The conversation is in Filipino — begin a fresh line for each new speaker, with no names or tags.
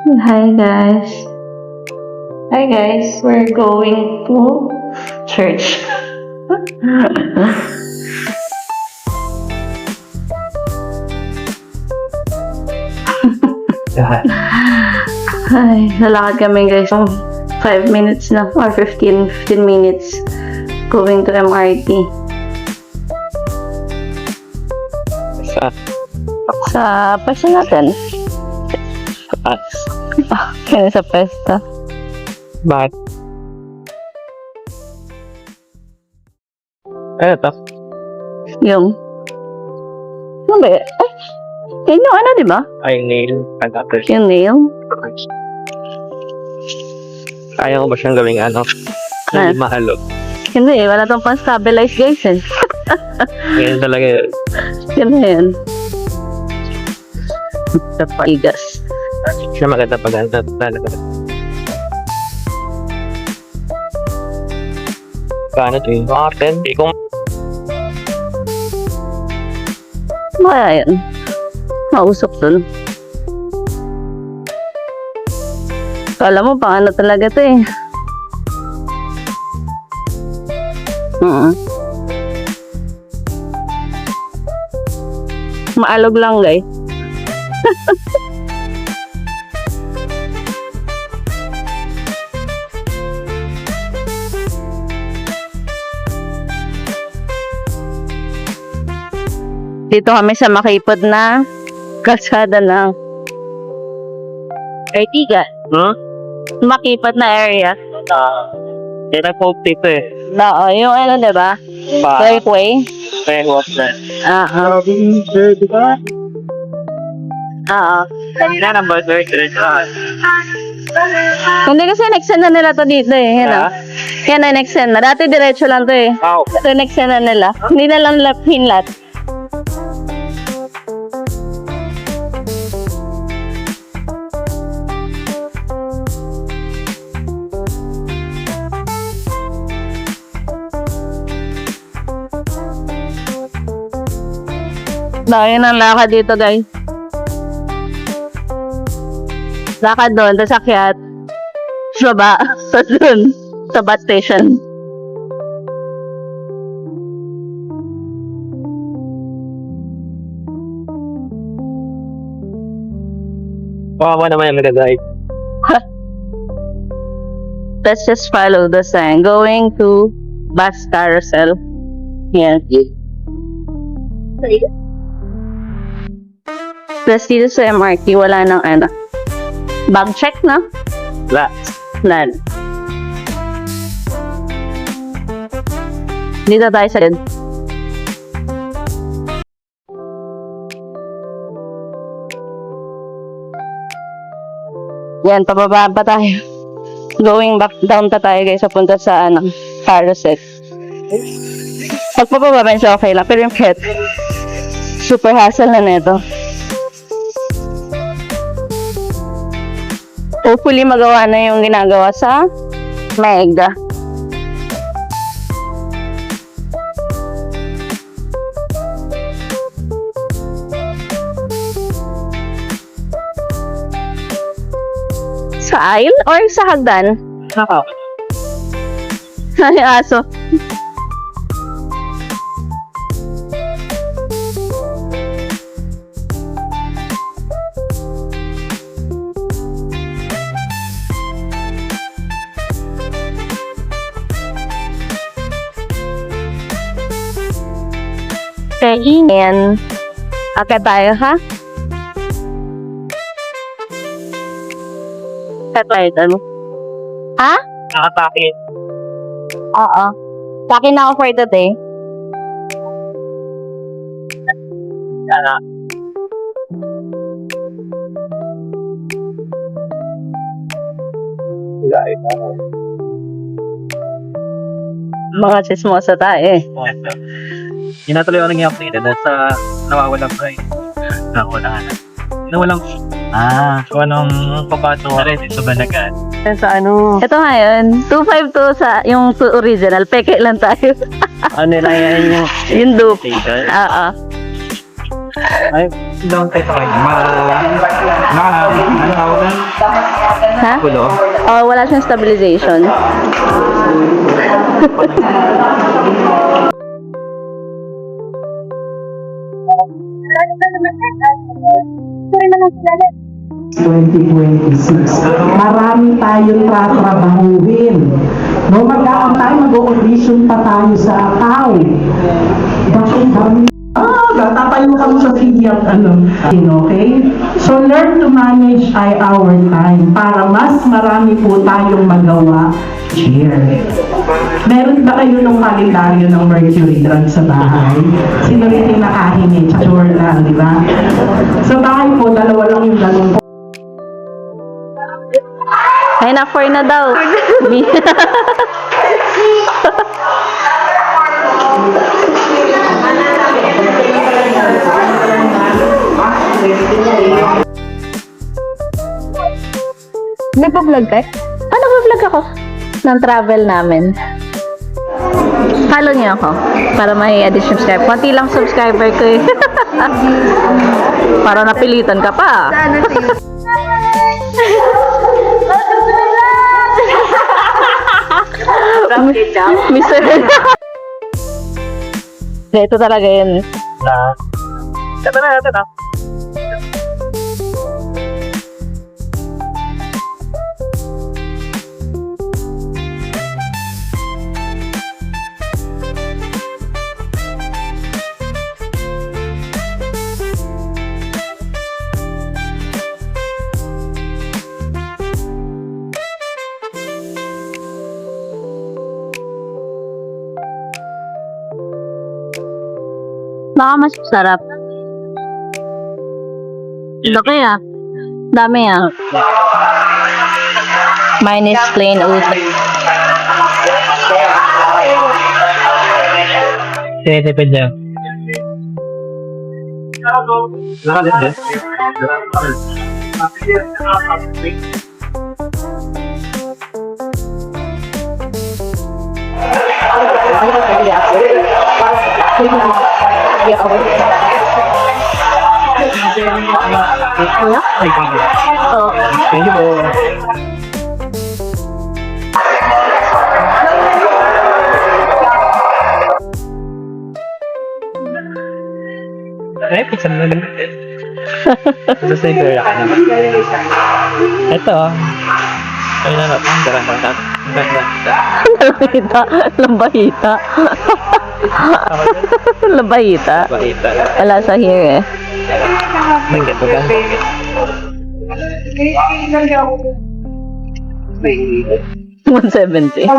Hi guys. Hi guys, we're going to church. Ay, lalakad kami guys. 5 minutes na or 15 minutes going to MRT. Sa pwesto natin. Kaya sa pwesto.
Bakit? Ito.
Yung ano ba? Yun yung ano, di ba?
Ay, nail. Pagkatapos.
Yung nail.
Kaya ko ba siyang gawing ano? Hindi mahalog.
Hindi, wala tong pang-stabilize guys eh.
Ngayon talaga yun.
Yun na yun. Sa paigas.
Siya maganda pag ano talaga. Paano ito yung atin? Kung
Kaya yun. Mausok dun. Kala mo pang ano talaga ito eh. Maalog lang guys. Dito kami sa makipod na kalsada ng Ertiga. Makipot na area.
Yan ang pope dito eh.
Oo, yung ano diba? Fairway.
Kaya was that?
Oo. Oo.
Kanina ng buzzer.
Hindi kasi next-send na nila to dito eh. Yan o. Yan na next-send na. Dati diretso lang to eh.
Wow.
Ito next-send na nila. Hindi na lang hinlat. Dahil ng lakad dito guys. Lakad doon, tapos akyat. Sa baba, tapos doon, sa bus station.
Kawawa naman yung nag-drive.
Let's just follow the sign. Going to bus carousel. Yan. Plus dito sa MRT, wala nang ano. Bag check na?
Wala.
Wala. Dito tayo sa lid. Yan, pababa pa tayo. Going back down pa tayo guys, papunta sa ano, carousel. Pag pababa ba siya okay lang, pero yung pet, super hassle na neto. Hopefully magawa na yung ginagawa sa Mega. Sa aisle or sa hagdan?
Oo.
Ay, aso. Kainin. Akit tayo, ha? Akit tayo, ano? Ha?
Nakatake.
Oo. Takin na ako for today.
Sana.
Mga chismosa tayo eh.
Inatuloy ako nang i-update dahil sa nawawalang price. Nawawalan. Nawalang kung anong papato na rin sa balagan.
Sa ano? Ito ngayon, 252 sa yung original. Peke lang tayo.
Ano lang yan yung
Yung dupe.
station?
Oo.
Ay, down tayo sa kanya. Ano tawag na?
Ha?
Pulo.
Oh, wala siyang stabilization.
Marami tayong tatrabahuin. No, mag-audition pa tayo sa APAW. Bakit kami? Tatayo kami sa siyang okay? So, learn to manage our time para mas marami po tayong magawa. Cheer. Meron ba kayo ng kalendaryo ng Mercury dyan sa bahay? Sino yung kinakahingi? Journal, di ba? Sa bahay po, dalawa lang yung ganun po.
Ay, na-4 na daw. Nagpa-vlog ka? Ah, nagpa-vlog ako. Ng travel namin. Follow niyo ako para may additional subscribe. Konti lang subscriber ko eh. Para napilitan ka pa. Mr. Ito talaga yun.
Ito na natin ah.
Baka mas sarap. Laki ah. Dami ah. Mine is plain oat.
Tinitipid niya. Nakalit din.
Oh.
Thank you po. Ay, pizza na lang. Ito sa ito. Ito. Ay na natin. Ganda.
Lambahita. Lambahita. Lambahita.
Bahita.
Wala sa here eh.
May gato ka.
170.